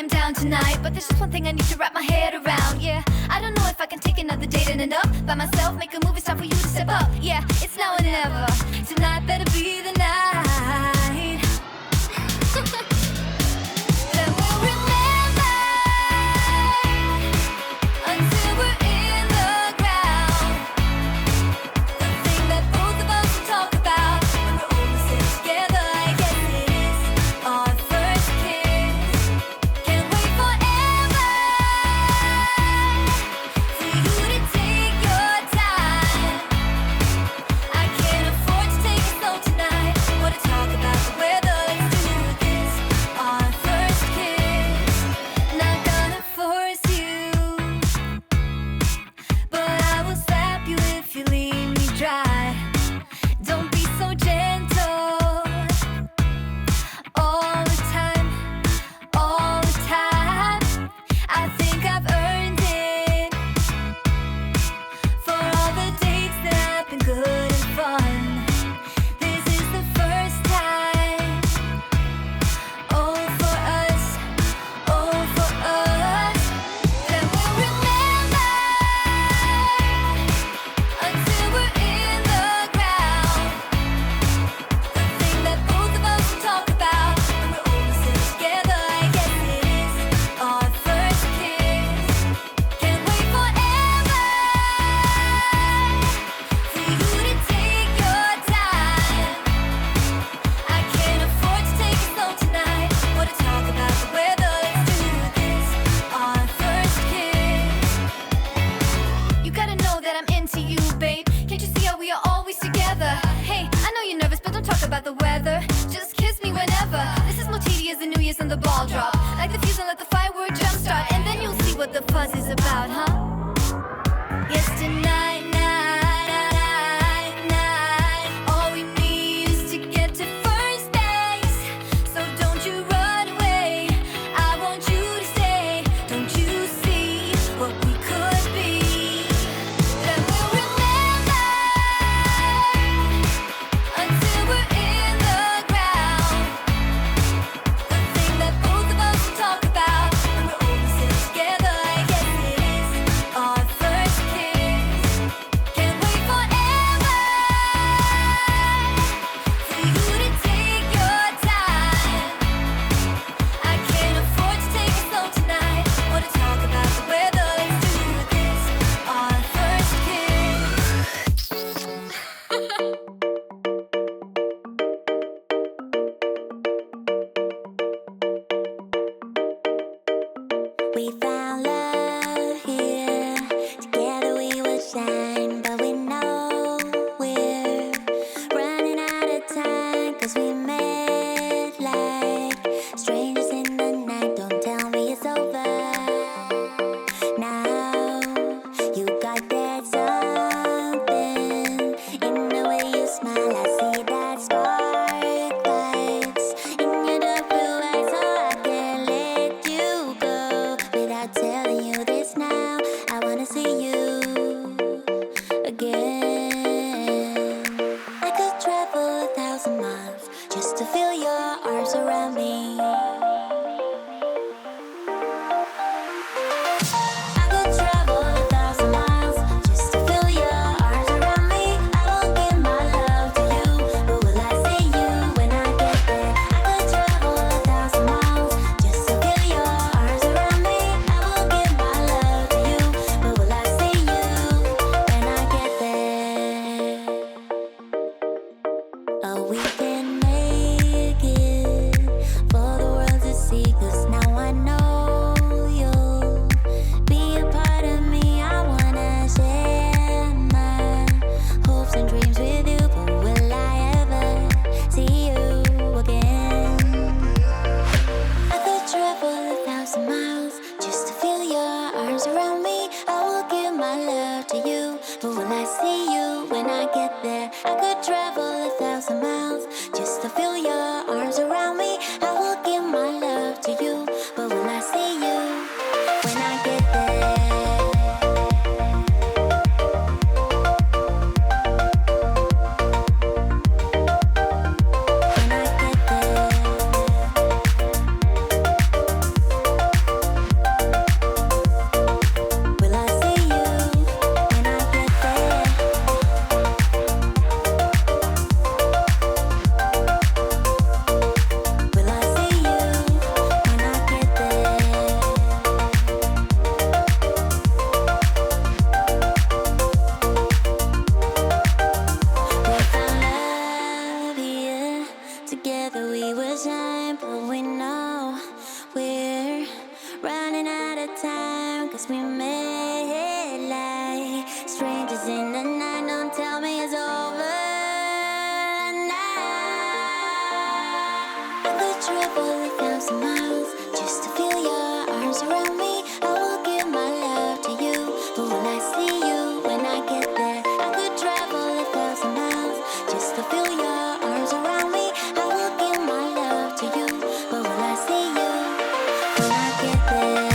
I'm down tonight, but there's just one thing I need to wrap my head around. Yeah, I don't know if I can take another date and end up by myself. Make a move, it's time for you to step up. Yeah, it's now or never. Tonight better be the night. Then we'll remember until we're in the ground. The thing that both of us will talk about when we're all sitting together. I guess it is our first kiss. Can't wait forever for you to take your time. I can't afford to take it slow tonight. Want to talk about the weather? Let's do this. Our first kiss. Not gonna force you, but I will slap you if you leave me dry. Don't be so gentle all the time, all the time. I think I've earned it for all the dates that have been good and fun. This is the first time. Oh, for us, oh, for us. Then we'll remember until we're in the ground. The thing that both of us will talk about when we're all sitting together. I guess it is our first kiss. Can't wait forever for you to take your time. I can't afford to take it slow tonight. Want to talk about the weather? Let's do this. Our first kiss. You gotta know that I'm into you, babe. Can't you see how we are always together? Hey, I know you're nervous, but don't talk about the weather. Just kiss me whenever. This is more tedious than New Year's and the ball drop. Like the fuse and let the firework jumpstart, and then you'll see what the fuzz is about, huh? Yes, tonight, night. All we need is to get to first base. So don't you run away. I want you to stay. Don't you see what we could be? Then we'll remember until we're in the ground. The thing that both of us will talk about when we're all sitting together. I guess it is our first kiss. Can't wait forever for you to take your time. I can't afford to take it slow tonight. Want to talk about the weather? Let's do this. Our first kiss. We found love here. Together we will shine, but we know we're running out of time. 'Cause we met like strangers in the night. Don't tell me it's over. Now you got that something in the way you smile. I see that spark lights in your dark blue eyes, so I can't let you go without telling you this now. I wanna see you again. I could travel 1,000 miles just to feel your arms around me. I could travel 1,000 miles just to feel your arms around me. I won't give my love to you, but will I see you when I get there? I could travel 1,000 miles just to feel your arms around me. I won't give my love to you, but will I see you when I get there? Oh, we can make it for we would shine, but we know we're running out of time. Cause we made like strangers in the night. Don't tell me it's over now. I could travel 1,000 miles just to feel your arms around me. I will give my love to you, but will I see you when I get there? I could travel 1,000 miles just to feel your arms around me. I will give my love to you, but will I see you when I get there?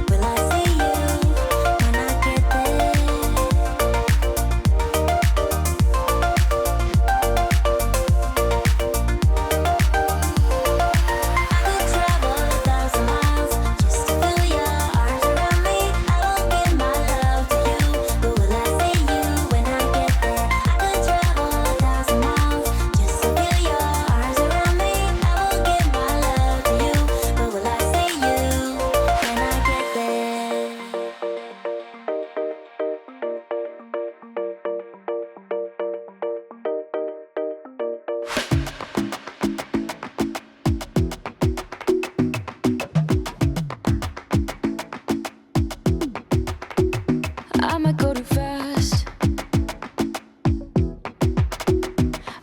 Will I see you when I get there? I could travel 1,000 miles just to feel your arms around me. I will give my love to you, but will I see you when I get there? I could travel 1,000 miles just to feel your arms around me. I will give my love to you, but will I see you when I get there? I might go too fast.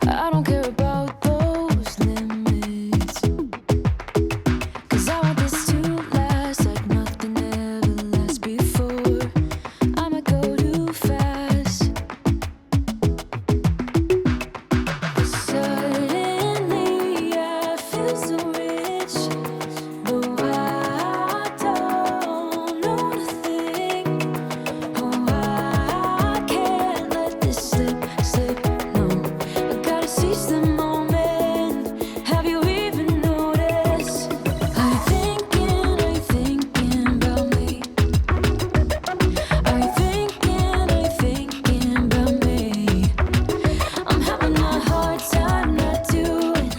I don't care about those limits. Cause I want this to last like nothing ever lasts before. I might go too fast. Suddenly I feel so rich, but I don't know nothing. Oh, I can't let this slip, no. I gotta seize the moment. Have you even noticed? Are you thinking about me? Are you thinking about me? I'm having a hard time not doing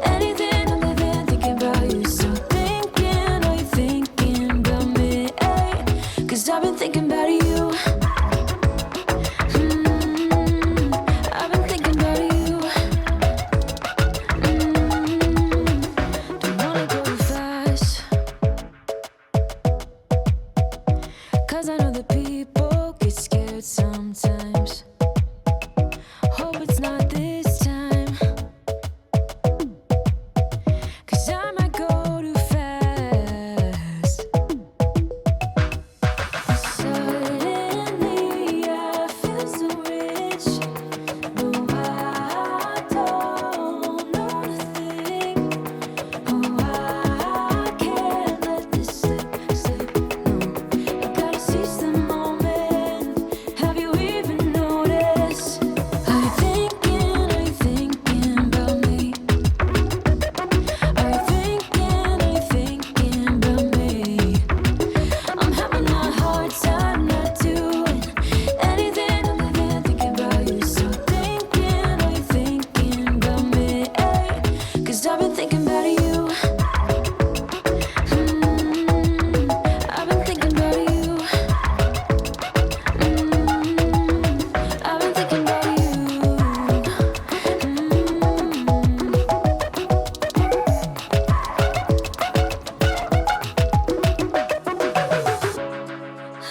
anything other than thinking about you. So are you thinking about me? Cause I've been thinking about you. I've been thinking about you. Don't wanna go too fast. Cause I know that people get scared sometimes. Hope it's not this time. Cause I might go too fast. Suddenly I feel so rich, but I don't know nothing. Oh, I can't let this slip, no. I gotta seize the moment. Have you even noticed? Are you thinking about me? Are you thinking about me? I'm having a hard time not doing anything other than thinking about you. So are you thinking about me? Cause I've been thinking about you. I've been thinking about you. I've been thinking about you.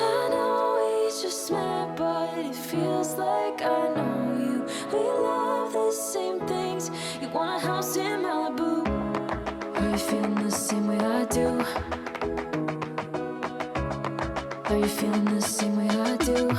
I know we just met, but it feels like I know you. We love the same things. You want a house in Malibu. Are you feeling the same way I do? Are you feeling the same way I do?